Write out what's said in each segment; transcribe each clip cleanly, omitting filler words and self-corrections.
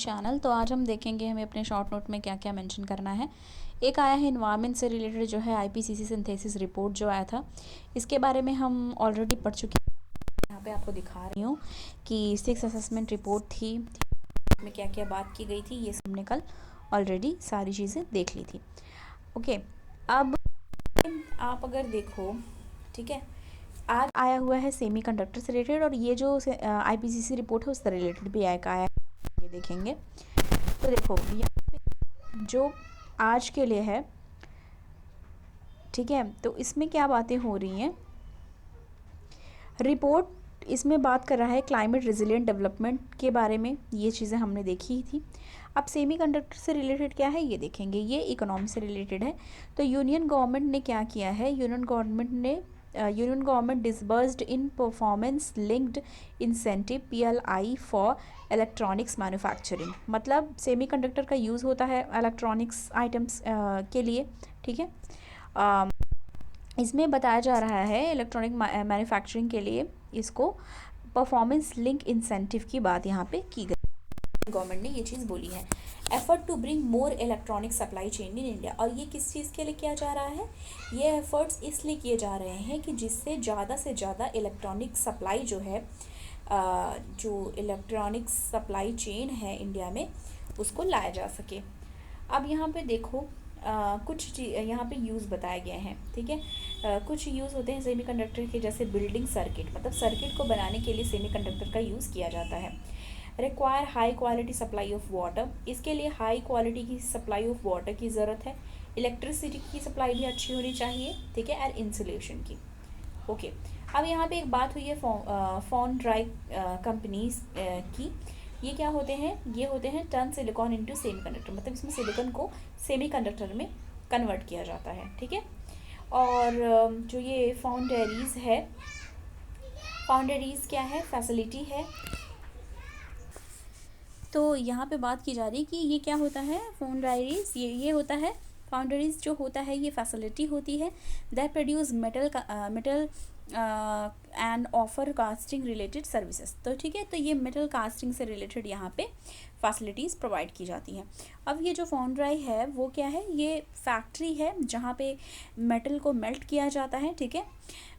Channel. तो आज हम देखेंगे हमें अपने शॉर्ट नोट में क्या क्या मेंशन करना है। एक आया है इन्वायरमेंट से रिलेटेड जो है आईपीसीसी सिंथेसिस रिपोर्ट जो आया था, इसके बारे में हम ऑलरेडी पढ़ चुके हैं। यहाँ पे आपको दिखा रही हूँ कि 6 असेसमेंट रिपोर्ट थी, में क्या क्या बात की गई थी, ये हमने कल ऑलरेडी सारी चीज़ें देख ली थी। ओके, अब आप अगर देखो, ठीक है, आज आया हुआ है सेमीकंडक्टर से रिलेटेड, और ये जो आईपीसीसी रिपोर्ट है उससे रिलेटेड भी आया है, ये देखेंगे। तो देखो यहाँ पे जो आज के लिए है, ठीक है, तो इसमें क्या बातें हो रही हैं। रिपोर्ट इसमें बात कर रहा है क्लाइमेट रेजिलिएंट डेवलपमेंट के बारे में, ये चीज़ें हमने देखी ही थी। अब सेमीकंडक्टर से रिलेटेड क्या है ये देखेंगे, ये इकोनॉमी से रिलेटेड है। तो यूनियन गवर्नमेंट ने क्या किया है, union government disbursed in performance linked incentive PLI for electronics manufacturing. मतलब सेमीकंडक्टर का यूज़ होता है इलेक्ट्रॉनिक्स आइटम्स के लिए, ठीक है। इसमें बताया जा रहा है इलेक्ट्रॉनिक मैन्युफैक्चरिंग के लिए इसको परफॉर्मेंस लिंक इंसेंटिव की बात यहाँ पे की गई। गवर्नमेंट ने ये चीज़ बोली है, effort to bring more electronic supply chain in India. और ये किस चीज़ के लिए किया जा रहा है, ये एफर्ट्स इसलिए किए जा रहे हैं कि जिससे ज़्यादा से ज़्यादा इलेक्ट्रॉनिक सप्लाई जो है, जो इलेक्ट्रॉनिक सप्लाई चेन है इंडिया में, उसको लाया जा सके। अब यहाँ पे देखो कुछ यहाँ पे यूज़ बताए गए हैं, ठीक है। कुछ यूज़ होते हैं सेमीकंडक्टर के, जैसे बिल्डिंग सर्किट, मतलब सर्किट को बनाने के लिए सेमीकंडक्टर का यूज़ किया जाता है। Require high quality supply of water, इसके लिए हाई क्वालिटी की सप्लाई ऑफ वाटर की ज़रूरत है। इलेक्ट्रिसिटी की सप्लाई भी अच्छी होनी चाहिए, ठीक है, और इंसुलेशन की। ओके, अब यहाँ पे एक बात हुई है फॉन ड्राई कंपनीज की। ये क्या होते हैं, ये होते हैं टर्न सिलिकॉन इनटू सेमीकंडक्टर, मतलब इसमें सिलिकॉन को सेमीकंडक्टर में कन्वर्ट किया जाता है, ठीक है। और जो ये फाउंड्रीज है, फाउंड्रीज क्या है, फैसिलिटी है। तो यहाँ पे बात की जा रही है कि ये क्या होता है, फाउंड्रीज, ये होता है, फाउंड्रीज जो होता है ये फैसिलिटी होती है that produce metal and offer casting related services. तो ठीक है, तो ये मेटल कास्टिंग से रिलेटेड यहाँ पे फैसिलिटीज़ प्रोवाइड की जाती हैं। अब ये जो फाउंड्री है वो क्या है, ये फैक्ट्री है जहाँ पे मेटल को मेल्ट किया जाता है, ठीक है।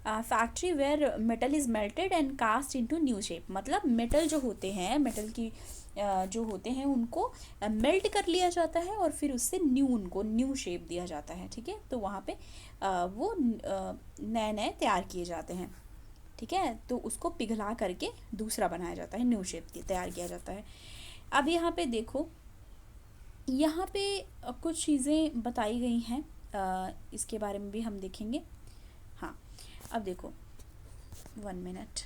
Factory where metal is melted and cast into new shape, मतलब मेटल जो होते हैं, मेटल की जो होते हैं उनको मेल्ट कर लिया जाता है और फिर उससे उनको न्यू शेप दिया जाता है, ठीक है। तो वहाँ पे वो नए नए तैयार किए जाते हैं, ठीक है। तो उसको पिघला करके दूसरा बनाया जाता है, न्यू शेप तैयार किया जाता है। अब यहाँ पे देखो, यहाँ पे कुछ चीज़ें बताई गई हैं, इसके बारे में भी हम देखेंगे। हाँ, अब देखो 1 मिनट,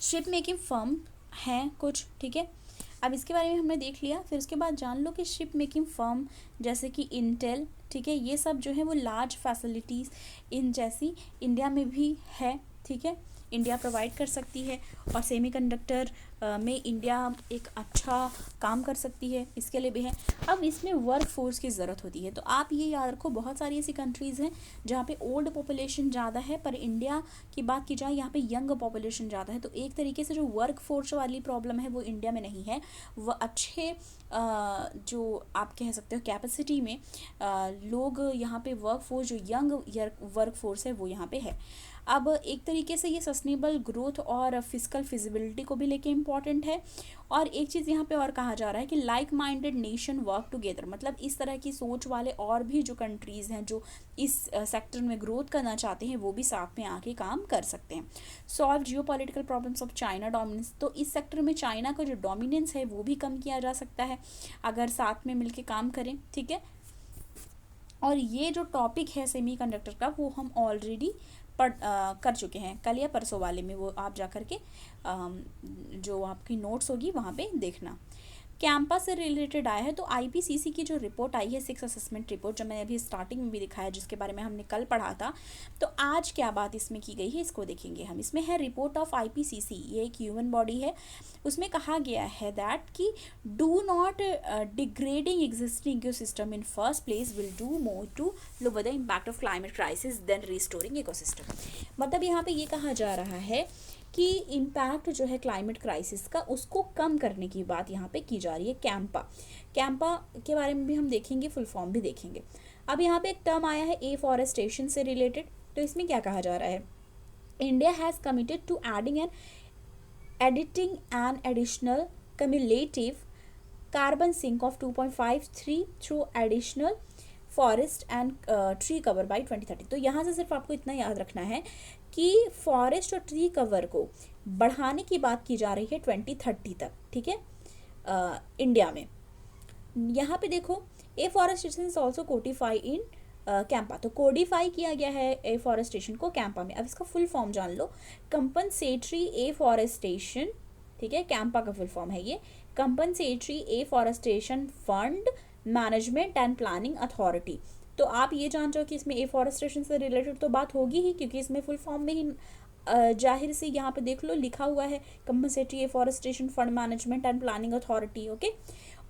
शिप मेकिंग फर्म हैं कुछ, ठीक है। अब इसके बारे में हमने देख लिया, फिर उसके बाद जान लो कि शिप मेकिंग फर्म जैसे कि इंटेल, ठीक है, ये सब जो है वो लार्ज फैसिलिटीज़ इन जैसी इंडिया में भी है, ठीक है, इंडिया प्रोवाइड कर सकती है। और सेमीकंडक्टर में इंडिया एक अच्छा काम कर सकती है, इसके लिए भी है। अब इसमें वर्क फोर्स की ज़रूरत होती है, तो आप ये याद रखो, बहुत सारी ऐसी कंट्रीज़ हैं जहाँ पे ओल्ड पॉपुलेशन ज़्यादा है, पर इंडिया की बात की जाए यहाँ पे यंग पॉपुलेशन ज़्यादा है। तो एक तरीके से जो वर्क फोर्स वाली प्रॉब्लम है वो इंडिया में नहीं है, वो अच्छे जो आप कह सकते हो कैपेसिटी में लोग यहाँ पे वर्क फोर्स, जो यंग वर्क फोर्स है वो यहाँ पे है। अब एक तरीके से ये सस्टेनेबल ग्रोथ और फिजिकल फिजिबिलिटी को भी लेके इम्पॉर्टेंट है। और एक चीज़ यहाँ पे और कहा जा रहा है कि like minded nation work together, मतलब इस तरह की सोच वाले और भी जो कंट्रीज़ हैं जो इस सेक्टर में ग्रोथ करना चाहते हैं वो भी साथ में आके काम कर सकते हैं। Solve geopolitical problems of China dominance, तो इस सेक्टर में चाइना का जो डोमिनेंस है वो भी कम किया जा सकता है अगर साथ में मिलके काम करें, ठीक है। और ये जो टॉपिक है सेमीकंडक्टर का वो हम ऑलरेडी कर चुके हैं, कल या परसों वाले में, वो आप जा कर के जो आपकी नोट्स होगी वहाँ पे देखना। कैंपस से रिलेटेड आया है, तो आईपीसीसी की जो रिपोर्ट आई है 6 असेसमेंट रिपोर्ट, जो मैंने अभी स्टार्टिंग में भी दिखाया, जिसके बारे में हमने कल पढ़ा था, तो आज क्या बात इसमें की गई है इसको देखेंगे हम। इसमें है रिपोर्ट ऑफ आईपीसीसी, ये एक ह्यूमन बॉडी है, उसमें कहा गया है दैट कि do not degrading existing ecosystem in first place will do more to lower the impact of climate crisis than restoring ecosystem. मतलब यहाँ पे ये कहा जा रहा है कि इम्पैक्ट जो है क्लाइमेट क्राइसिस का उसको कम करने की बात यहाँ पे की जा रही है। कैंपा के बारे में भी हम देखेंगे, फुल फॉर्म भी देखेंगे। अब यहाँ पे एक टर्म आया है एफॉरेस्टेशन से रिलेटेड, तो इसमें क्या कहा जा रहा है, India has committed to editing an additional cumulative carbon sink of 2.53 through additional forest and tree cover by 2030। तो यहाँ से सिर्फ आपको इतना याद रखना है कि फॉरेस्ट और ट्री कवर को बढ़ाने की बात की जा रही है 2030 तक, ठीक है, इंडिया में। यहाँ पे देखो एफॉरेस्टेशन इज ऑल्सो कोडिफाई इन कैंपा, तो कोडिफाई किया गया है एफॉरेस्टेशन को कैंपा में। अब इसका फुल फॉर्म जान लो, कंपनसेटरी एफॉरेस्टेशन, ठीक है, कैंपा का फुल फॉर्म है ये, compensatory afforestation fund management and planning authority. तो आप ये जान जाओ कि इसमें एफॉरेस्टेशन से रिलेटेड तो बात होगी ही, क्योंकि इसमें फुल फॉर्म में ही जाहिर से यहाँ पे देख लो लिखा हुआ है compensatory afforestation fund management and planning authority, okay.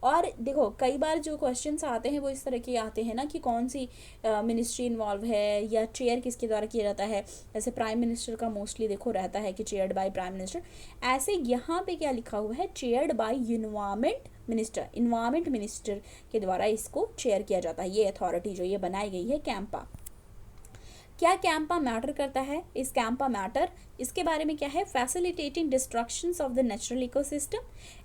और देखो कई बार जो क्वेश्चंस आते हैं वो इस तरह के आते हैं ना कि कौन सी मिनिस्ट्री इन्वॉल्व है या चेयर किसके द्वारा किया जाता है, जैसे प्राइम मिनिस्टर का मोस्टली देखो रहता है कि चेयर्ड बाय प्राइम मिनिस्टर। ऐसे यहाँ पे क्या लिखा हुआ है, चेयर्ड बाय इन्वायरमेंट मिनिस्टर के द्वारा इसको चेयर किया जाता है, ये अथॉरिटी जो ये बनाई गई है कैंपा। क्या कैंपा मैटर करता है, इस कैंपा मैटर इसके बारे में क्या है, facilitating destructions of the natural ecosystem,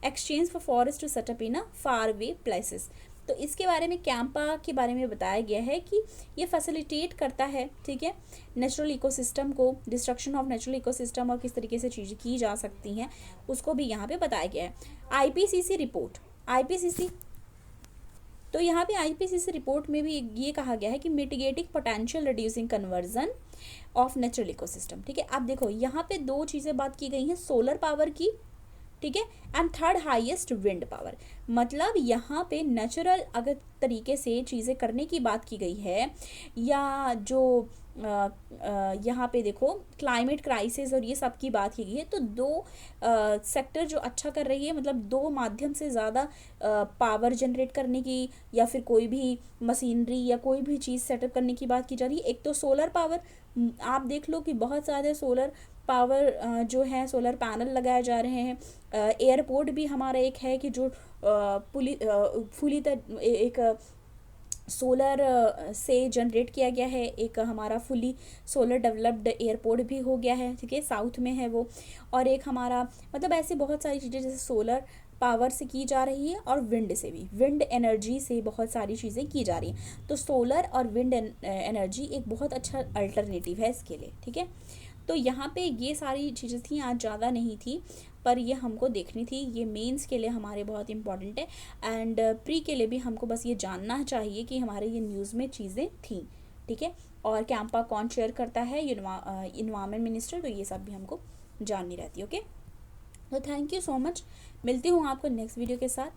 exchange for forest to set up in a far way places. तो इसके बारे में कैंपा के बारे में बताया गया है कि ये फैसिलिटेट करता है, ठीक है, नेचुरल इकोसिस्टम को, डिस्ट्रक्शन ऑफ नेचुरल इकोसिस्टम और किस तरीके से चीज़ें की जा सकती हैं उसको भी यहाँ पे बताया गया है। आईपीसीसी रिपोर्ट, आईपीसीसी, तो यहाँ पे आईपीसीसी रिपोर्ट में भी ये कहा गया है कि mitigating potential reducing conversion of natural ecosystem, ठीक है। अब देखो यहाँ पे दो चीज़ें बात की गई हैं, सोलर पावर की, ठीक है, and third highest wind power. मतलब यहाँ पे नेचुरल अगर तरीके से चीज़ें करने की बात की गई है, या जो यहाँ पे देखो क्लाइमेट क्राइसिस और ये सब की बात की गई है, तो दो सेक्टर जो अच्छा कर रही है, मतलब दो माध्यम से ज़्यादा पावर जनरेट करने की या फिर कोई भी मशीनरी या कोई भी चीज़ सेटअप करने की बात की जा रही है। एक तो सोलर पावर, आप देख लो कि बहुत सारे सोलर पावर जो है सोलर पैनल लगाए जा रहे हैं। एयरपोर्ट भी हमारा एक है कि जो फुली एक सोलर से जनरेट किया गया है, एक हमारा फुली सोलर डेवलप्ड एयरपोर्ट भी हो गया है, ठीक है, साउथ में है वो। और एक हमारा मतलब ऐसी बहुत सारी चीज़ें जैसे सोलर पावर से की जा रही है और विंड से भी, विंड एनर्जी से बहुत सारी चीज़ें की जा रही हैं। तो सोलर और विंड एनर्जी एक बहुत अच्छा अल्टरनेटिव है इसके लिए, ठीक है। तो यहाँ पे ये सारी चीज़ें थी, आज ज़्यादा नहीं थी पर ये हमको देखनी थी, ये मेंस के लिए हमारे बहुत इंपॉर्टेंट है, एंड प्री के लिए भी हमको बस ये जानना चाहिए कि हमारे ये न्यूज़ में चीज़ें थी, ठीक है। और कैंपा कौन शेयर करता है, इन्वायरमेंट मिनिस्टर, तो ये सब भी हमको जाननी रहती है, ओके। तो थैंक यू सो मच, मिलती हूँ आपको नेक्स्ट वीडियो के साथ।